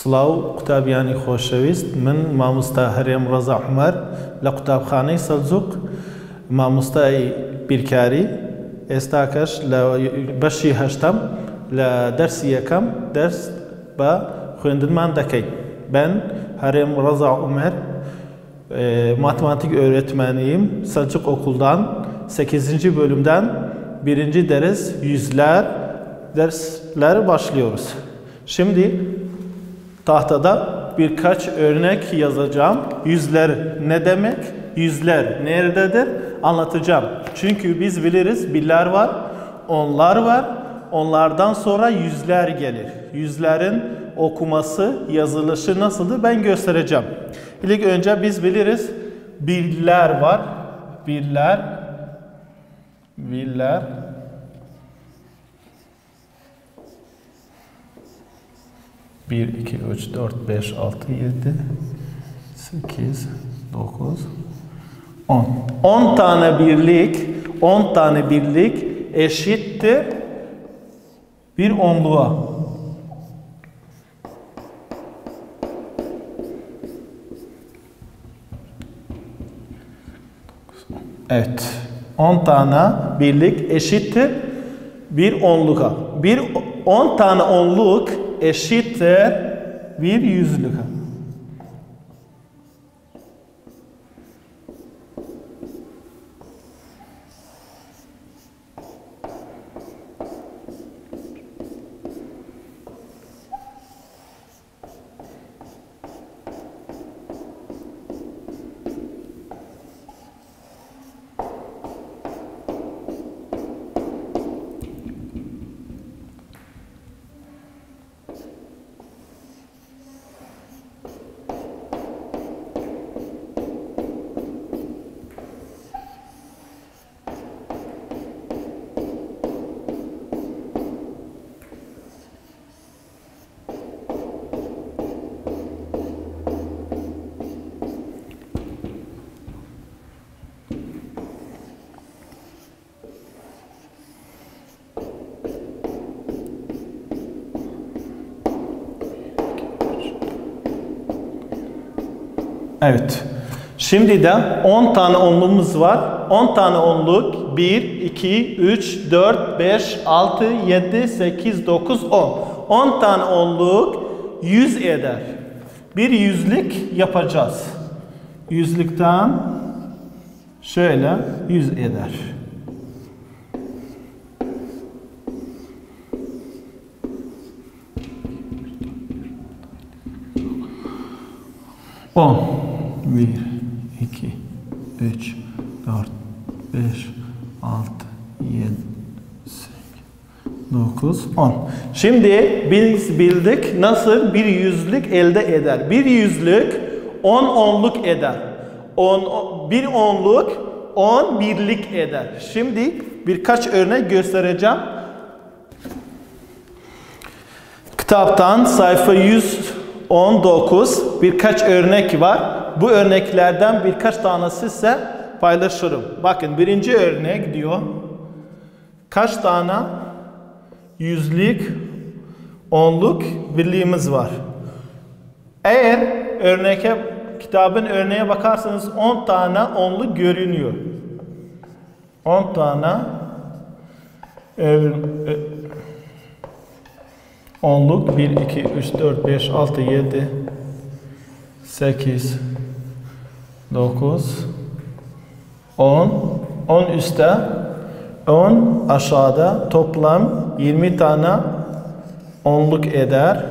سلااو قوتابیانی خۆشەویست، من مامۆستا هەرێم ڕەزا عومەر لە قوتابخانەی سەلجوق مامۆستای بیرکاری، ئێستاکەش لە بەشی هەشتەم لە دەرسی یەکەم دەرس بە خوێندنمان دەکەین. Ben Harem Rıza Umer, matematik öğretmeniyim. Selçuk Okul'dan 8. bölümden 1. ders yüzler dersler başlıyoruz. Şimdi tahtada birkaç örnek yazacağım. Yüzler ne demek? Yüzler nerededir? Anlatacağım. Çünkü biz biliriz, birler var, onlar var. Onlardan sonra yüzler gelir. Yüzlerin okuması, yazılışı nasıldır ben göstereceğim. İlk önce biz biliriz, birler var. Birler. 1, 2, 3, 4, 5, 6, 7, 8, 9, 10. 10 tane birlik eşittir bir onluğa. Evet. 10 tane birlik eşittir bir onluğa. 10 tane onluk eşittir bir yüzlüğe. Evet. Şimdi de 10 tane onluğumuz var. 10 tane onluk 1, 2, 3, 4, 5, 6, 7, 8, 9, 10. 10 tane onluk 100 eder. Bir yüzlük yapacağız. Yüzlükten şöyle 100 eder. On. 1, 2, 3, 4, 5, 6, 7, 8, 9, 10. Şimdi biz bildik nasıl bir yüzlük elde eder. Bir yüzlük 10 onluk eder. Bir onluk 10 birlik eder. Şimdi birkaç örnek göstereceğim. Kitaptan sayfa 119 birkaç örnek var. Bu örneklerden birkaç tanesi ise paylaşırım. Bakın birinci örnek diyor. Kaç tane yüzlük, onluk birliğimiz var? Eğer kitabın örneğe bakarsanız 10 tane onluk görünüyor. 10 tane onluk 1, 2, 3, 4, 5, 6, 7, 8, 9, 10. 10 üstte, 10 aşağıda toplam 20 tane onluk eder.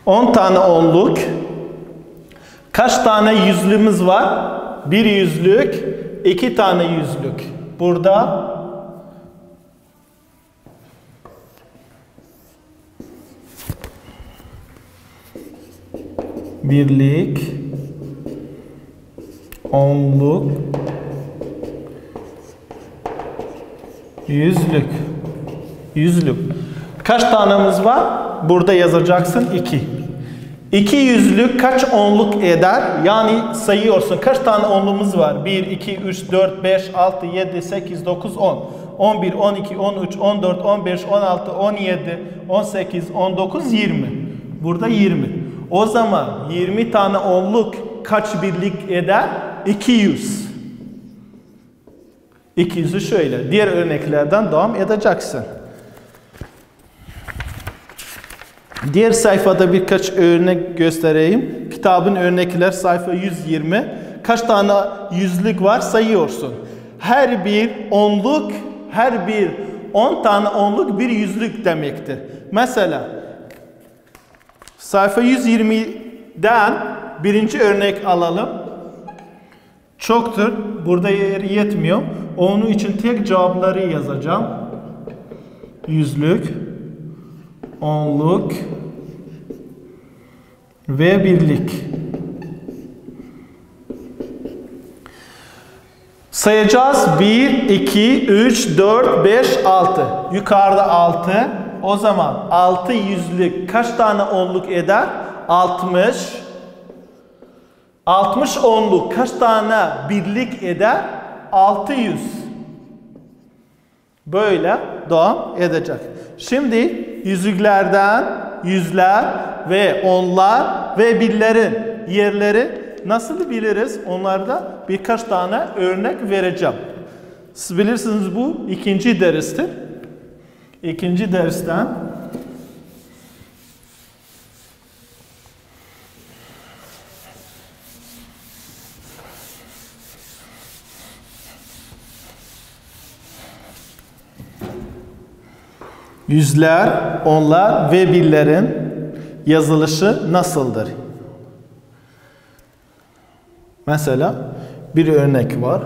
On tane onluk. Kaç tane yüzlüğümüz var? Bir yüzlük, 2 tane yüzlük. Burada birlik, onluk, yüzlük. Yüzlük. Kaç tanemiz var? Burada yazacaksın 2. 2 yüzlük kaç onluk eder? Yani sayıyorsun. Kaç tane onluğumuz var? 1, 2, 3, 4, 5, 6, 7, 8, 9, 10. 11, 12, 13, 14, 15, 16, 17, 18, 19, 20. Burada 20. O zaman 20 tane onluk kaç birlik eder? 200. 200'ü şöyle. Diğer örneklerden devam edeceksin. Diğer sayfada birkaç örnek göstereyim. Kitabın örnekler sayfa 120. Kaç tane yüzlük var sayıyorsun. Her bir onluk, her bir 10 tane onluk bir yüzlük demektir. Mesela sayfa 120'den birinci örnek alalım. Çoktur. Burada yer yetmiyor. Onun için tek cevapları yazacağım. Yüzlük, onluk ve birlik. Sayacağız. 1, 2, 3, 4, 5, 6. Yukarıda 6. O zaman 6 yüzlük kaç tane onluk eder? 60. 60 onluk kaç tane birlik eder? 600. Böyle devam edecek. Şimdi yüzlüklerden yüzler ve onlar ve birlerin yerleri nasıl biliriz? Onlarda birkaç tane örnek vereceğim. Siz bilirsiniz bu ikinci derstir. İkinci dersten yüzler, onlar ve birlerin yazılışı nasıldır? Mesela bir örnek var.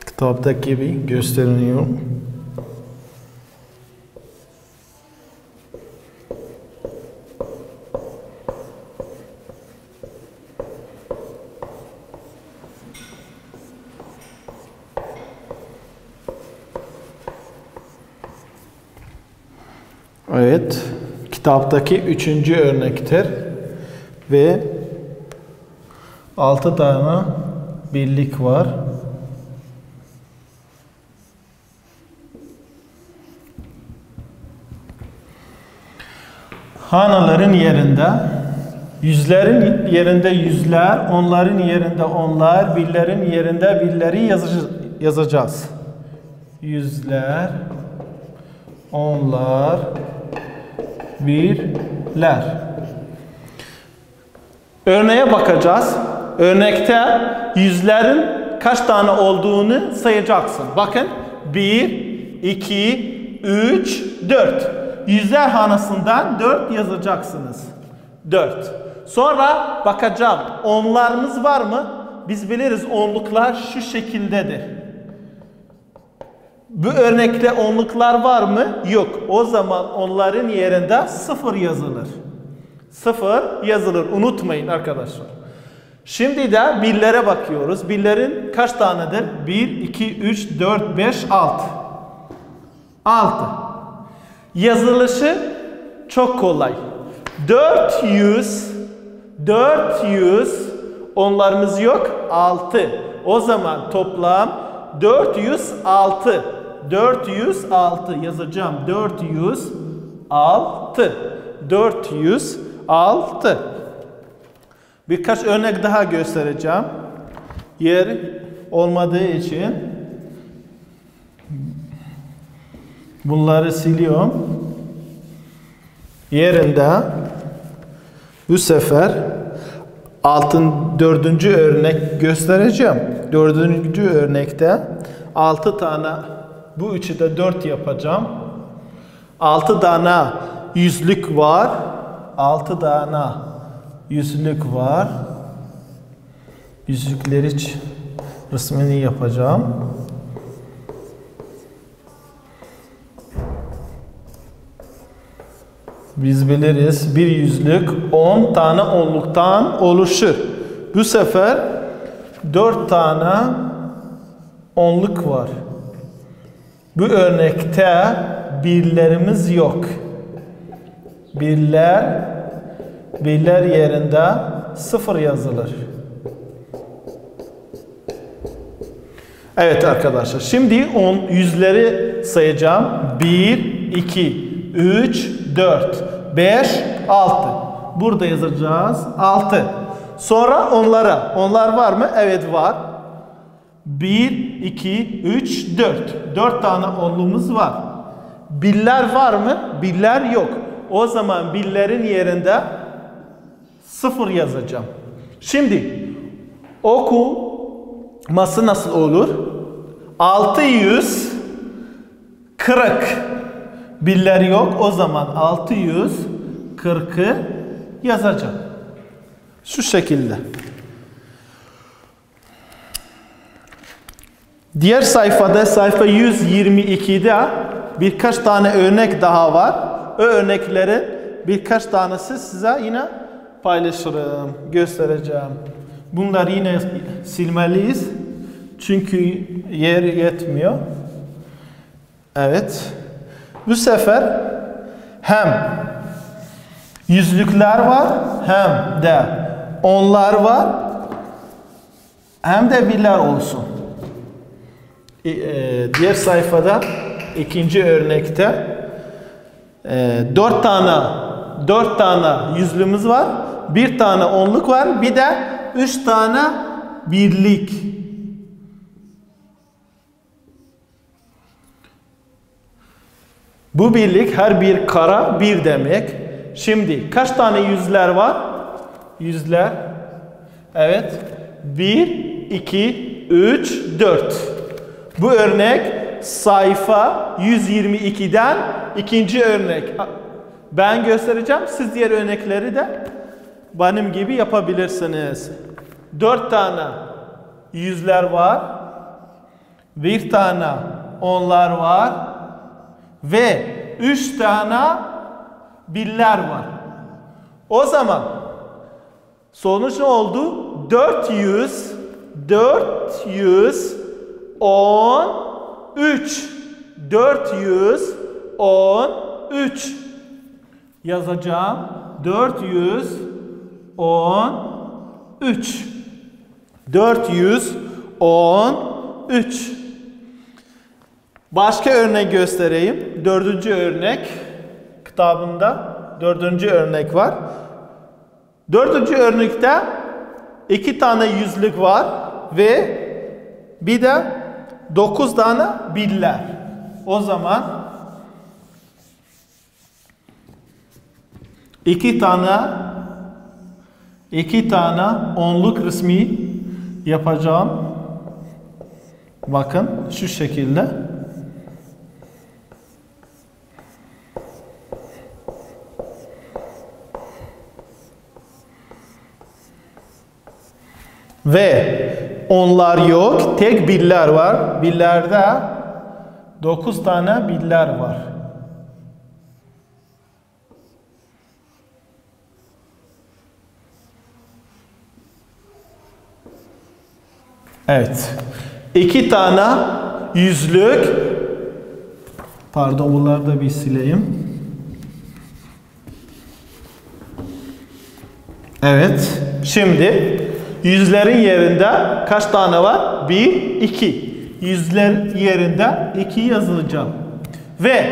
Kitaptaki gibi gösteriyor. Evet, kitaptaki 3. örnektir ve 6 tane birlik var. Hanaların yerinde, yüzlerin yerinde yüzler, onların yerinde onlar, birlerin yerinde birleri yazacağız. Yüzler, onlar, birler. Örneğe bakacağız. Örnekte yüzlerin kaç tane olduğunu sayacaksın. Bakın 1, 2, 3, 4. Yüzler hanasından 4 yazacaksınız. 4. Sonra bakacağım onlarımız var mı? Biz biliriz onluklar şu şekildedir. Bu örnekte onluklar var mı? Yok. O zaman onların yerinde 0 yazılır. 0 yazılır. Unutmayın arkadaşlar. Şimdi de birlere bakıyoruz. Birlerin kaç tanedir? 1, 2, 3, 4, 5, 6. 6. Yazılışı çok kolay. 400 onlarımız yok. 6. O zaman toplam 406. 406 yazacağım. 406. 406. Birkaç örnek daha göstereceğim. Yer olmadığı için bunları siliyorum. Yerinde bu sefer 4. örnek göstereceğim. 4. örnekte 6 tane, bu üçü de 4 yapacağım. 6 tane yüzlük var. 6 tane yüzlük var. Yüzlükleri resmini yapacağım. Biz biliriz bir yüzlük 10 tane onluktan oluşur. Bu sefer 4 tane onluk var. Bu örnekte birlerimiz yok. Birler yerinde 0 yazılır. Evet arkadaşlar, şimdi yüzleri sayacağım. 1, 2, 3, 4, 5, 6. Burada yazacağız 6. Sonra onlar var mı? Evet var. 1, 2, 3, 4. 4 tane onluğumuz var. Birler var mı? Birler yok. O zaman birlerin yerinde 0 yazacağım. Şimdi okuması nasıl olur? 640. Birler yok. O zaman 640'ı yazacağım. Şu şekilde. Diğer sayfada, sayfa 122'de birkaç tane örnek daha var. O örneklerin birkaç tanesi size yine paylaşırım, göstereceğim. Bunları yine silmeliyiz. Çünkü yer yetmiyor. Evet. Bu sefer hem yüzlükler var, hem de onlar var, hem de birler olsun. Diğer sayfada ikinci örnekte 4 tane yüzlüğümüz var, 1 tane onluk var, bir de 3 tane birlik. Bu birlik her bir kara bir demek. Şimdi kaç tane yüzler var? Yüzler. Evet. 1, 2, 3, 4. Bu örnek sayfa 122'den ikinci örnek. Ben göstereceğim. Siz diğer örnekleri de benim gibi yapabilirsiniz. 4 tane yüzler var. 1 tane onlar var. Ve 3 tane birler var. O zaman sonuç ne oldu? 413 413 yazacağım. 413 Başka örnek göstereyim. 4. örnek kitabında 4. örnek var. 4. örnekte 2 tane yüzlük var ve bir de 9 tane birler. O zaman 2 tane onluk resmi yapacağım. Bakın şu şekilde. Ve onlar yok. Tek birler var. Birlerde 9 tane birler var. Evet. 2 tane yüzlük. Pardon, bunları da bir sileyim. Evet. Şimdi yüzlerin yerinde kaç tane var? 1, 2. Yüzler yerinde 2 yazılacağım. Ve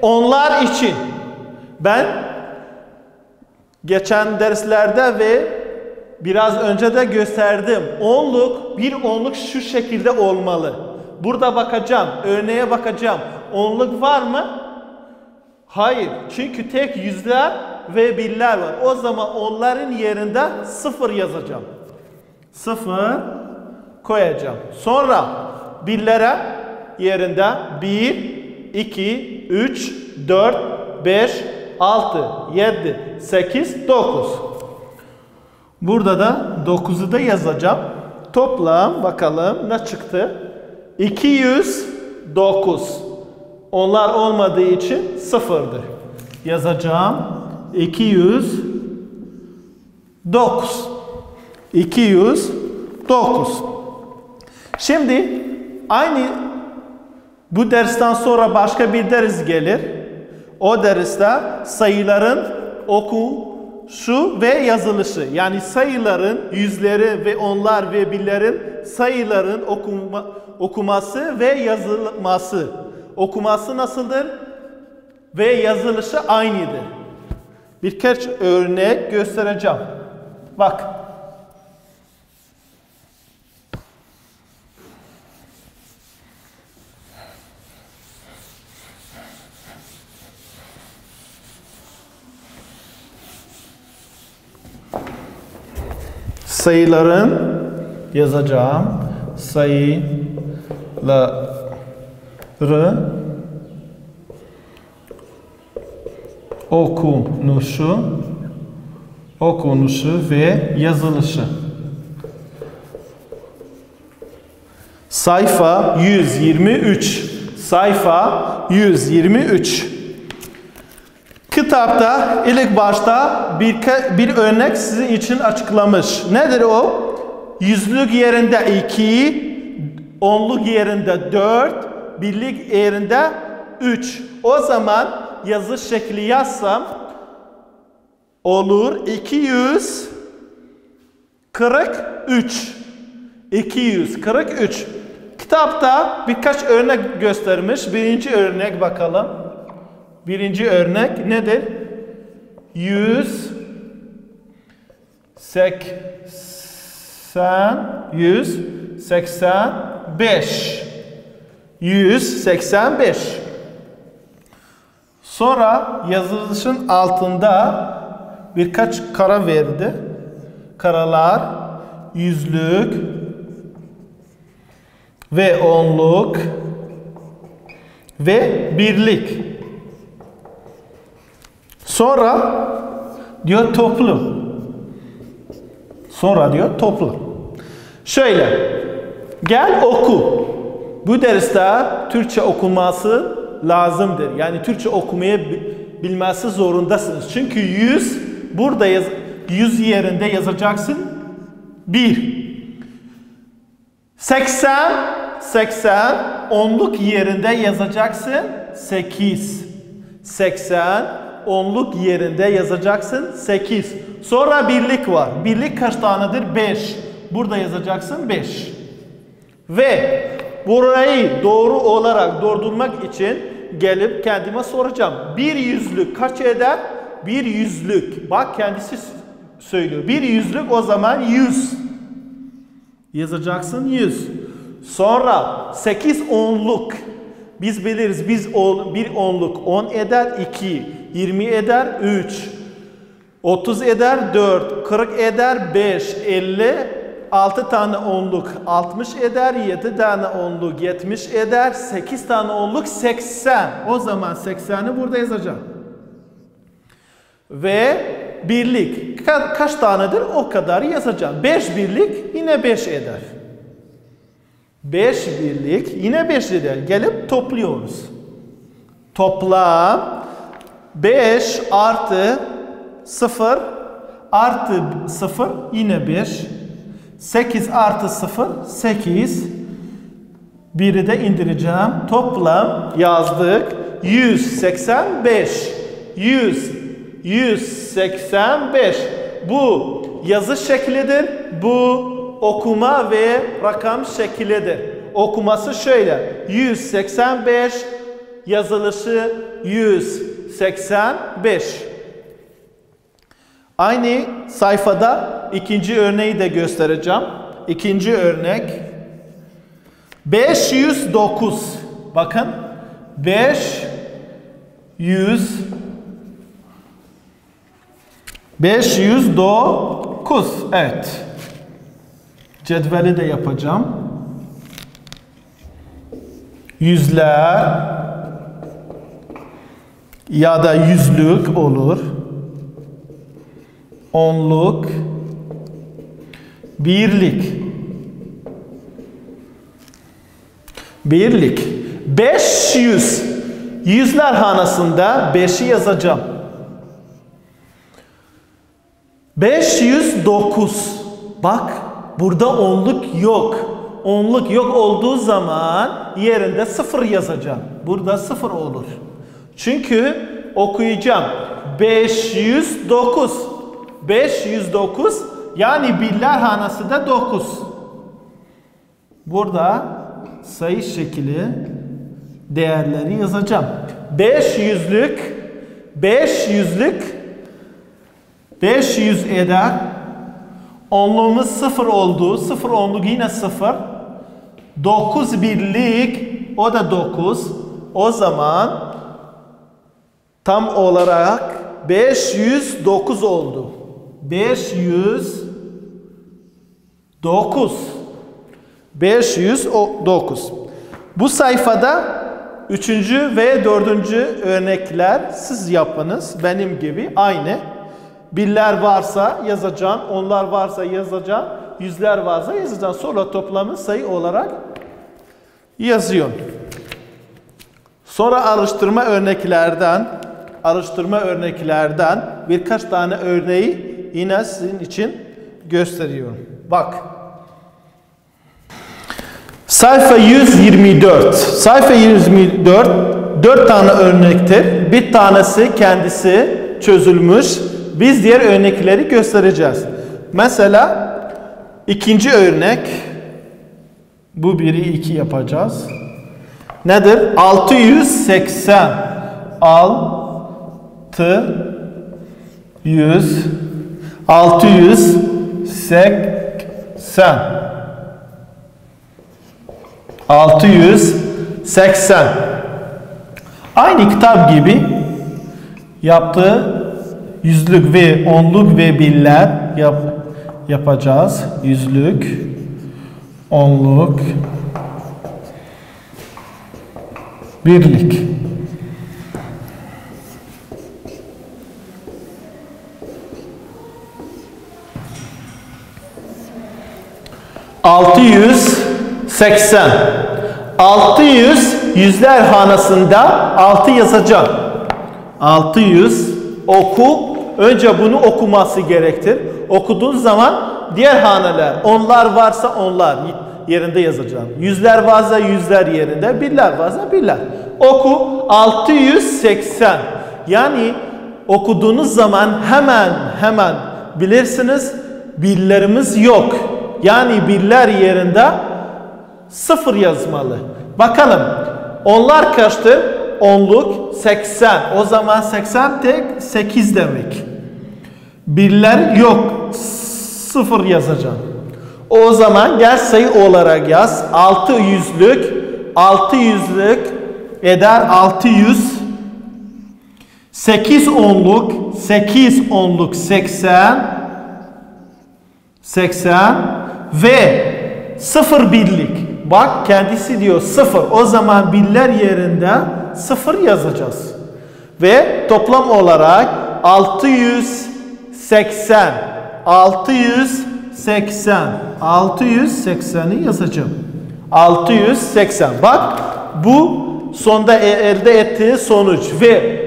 onlar için ben geçen derslerde ve biraz önce de gösterdim. Bir onluk şu şekilde olmalı. Burada bakacağım, örneğe bakacağım. Onluk var mı? Hayır. Çünkü tek yüzler ve birler var. O zaman onların yerinde 0 yazacağım. 0 koyacağım. Sonra birlere yerinde 1, 2, 3, 4, 5, 6, 7, 8, 9. Burada da 9'u da yazacağım. Toplam bakalım ne çıktı? 209. Onlar olmadığı için sıfırdır. Yazacağım. 209. 209. Şimdi aynı bu dersten sonra başka bir ders gelir. O derste sayıların okuyuşu ve yazılışı. Yani sayıların yüzleri ve onlar ve birlerin sayıların okuması ve yazılması. Okuması nasıldır? Ve yazılışı aynıdır. Birkaç örnek göstereceğim. Bak. Sayıların yazacağım. Sayıları okunuşu ve yazılışı. Sayfa 123. Sayfa 123. Kitapta ilk başta bir örnek sizin için açıklamış. Nedir o? Yüzlük yerinde 2, onluk yerinde 4, birlik yerinde 3. O zaman yazı şekli yazsam olur 243. 243. Kitapta birkaç örnek göstermiş. Birinci örnek bakalım. Birinci örnek nedir? 185. 185. Sonra yazılışın altında birkaç kara verdi. Karalar, yüzlük ve onluk ve birlik. Sonra diyor toplu. Sonra diyor toplu. Şöyle. Gel oku. Bu derste Türkçe okunması lazımdır. Yani Türkçe okumayı bilmesi zorundasınız. Çünkü 100 burada 100 yerinde yazacaksın 1. 80 onluk yerinde yazacaksın 8. 80 onluk yerinde yazacaksın 8. Sonra birlik var. Birlik kaç tanedir? 5. Burada yazacaksın 5. Ve burayı doğru olarak doldurmak için gelip kendime soracağım. Bir yüzlük kaç eder? Bir yüzlük. Bak kendisi söylüyor. Bir yüzlük o zaman 100. Yazacaksın 100. Sonra 8 onluk. Biz biliriz. Bir onluk 10 eder 2. 20 eder 3. 30 eder 4. 40 eder 5. 50 6 tane onluk 60 eder, 7 tane onluk 70 eder, 8 tane onluk 80. O zaman 80'i burada yazacağım. Ve birlik kaç tanedir? O kadar yazacağım. 5 birlik yine 5 eder. 5 birlik yine 5 eder. Gelip topluyoruz. Toplam 5 artı 0 artı 0 yine 5. 8 artı 0, 8. Biri de indireceğim. Toplam yazdık. 185. 185. Bu yazı şeklidir. Bu okuma ve rakam şeklidir. Okuması şöyle. 185. Yazılışı 185. Aynı sayfada ikinci örneği de göstereceğim. İkinci örnek 509. Bakın 509. Evet. Cetveli de yapacağım. Yüzler ya da yüzlük olur. Onluk, birlik. Birlik. 500. Yüzler hanasında 5'i yazacağım. 509. Bak burada onluk yok. Onluk yok olduğu zaman yerinde 0 yazacağım. Burada 0 olur. Çünkü okuyacağım. 509. 509 yani birler hanası da 9. Burada sayı şekli değerleri yazacağım. 500 eder. Onluğumuz 0 oldu. 0 onluk yine 0. 9 birlik o da 9. O zaman tam olarak 509 oldu. 509. 509. Bu sayfada 3. ve 4. örnekler siz yapınız. Benim gibi aynı. Birler varsa yazacağım, onlar varsa yazacağım, yüzler varsa yazacağım. Sonra toplamı sayı olarak yazıyorum. Sonra araştırma örneklerden birkaç tane örneği yine sizin için gösteriyorum. Bak. Sayfa 124. Sayfa 124 4 tane örnektir. Bir tanesi kendisi çözülmüş. Biz diğer örnekleri göstereceğiz. Mesela ikinci örnek. Bu biri 2 yapacağız. Nedir? 680. 680. Aynı kitap gibi yaptığı yüzlük ve onluk ve birler yapacağız. Yüzlük, onluk, birlik. ...680. 600 yüzler hanasında 6 yazacağım. 600 oku. Önce bunu okuması gerektir. Okuduğun zaman diğer haneler, onlar varsa onlar yerinde yazacağım. Yüzler varsa yüzler yerinde, birler varsa birler. Oku 680. Yani okuduğunuz zaman hemen bilirsiniz birlerimiz yok. Yani birler yerinde 0 yazmalı. Bakalım onlar kaçtır? Onluk 80. O zaman 80 tek 8 demek. Birler yok. 0 yazacağım. O zaman gel sayı olarak yaz. 600'lük eder 600. 8 onluk 80 ve 0 birlik. Bak kendisi diyor 0. O zaman birler yerinde 0 yazacağız. Ve toplam olarak 680'i yazacağım. 680. Bak bu sonda elde ettiği sonuç ve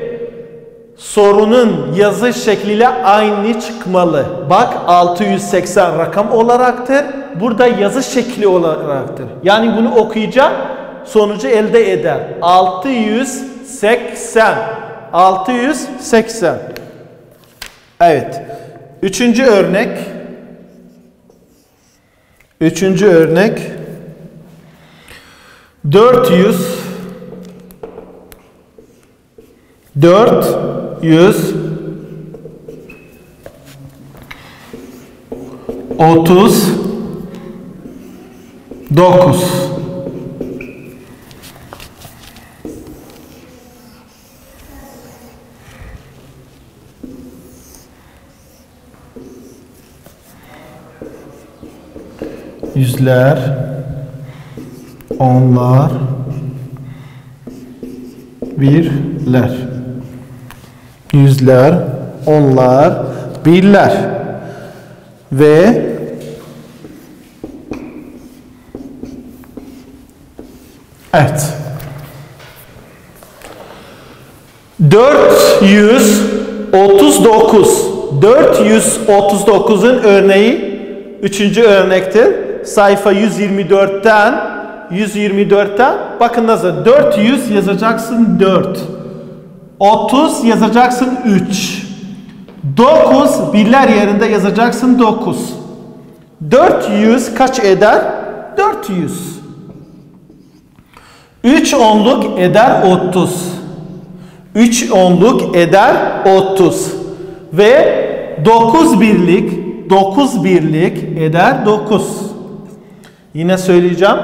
sorunun yazı şekliyle aynı çıkmalı. Bak 680 rakam olaraktır. Burada yazı şekli olaraktır. Yani bunu okuyacağım, sonucu elde eder. 680. Evet. Üçüncü örnek. 430 9. Yüzler, onlar, birler. Yüzler, onlar, birler. Ve Evet. 439. 439'un örneği 3. örnektir. Sayfa 124'ten bakın nasıl 400 yazacaksın 4. 30 yazacaksın 3. 9 birler yerinde yazacaksın 9. 400 kaç eder? 400. 3 onluk eder 30. 3 onluk eder 30. Ve 9 birlik eder 9. Yine söyleyeceğim.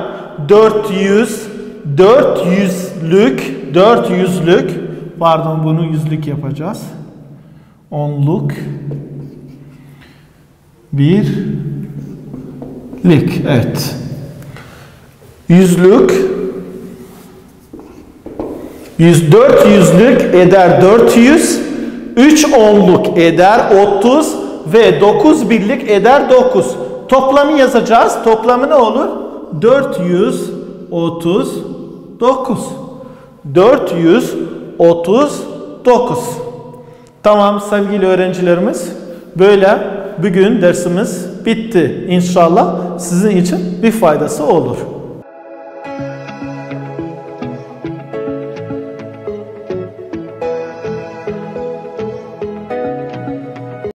400'lük pardon bunu yüzlük yapacağız. Onluk birlik. Evet. Yüzlük 400'lük eder 400. 3 onluk eder 30 ve 9 birlik eder 9. Toplamı yazacağız. Toplamı ne olur? 439. 439. Tamam sevgili öğrencilerimiz. Böyle bugün dersimiz bitti. İnşallah sizin için bir faydası olur.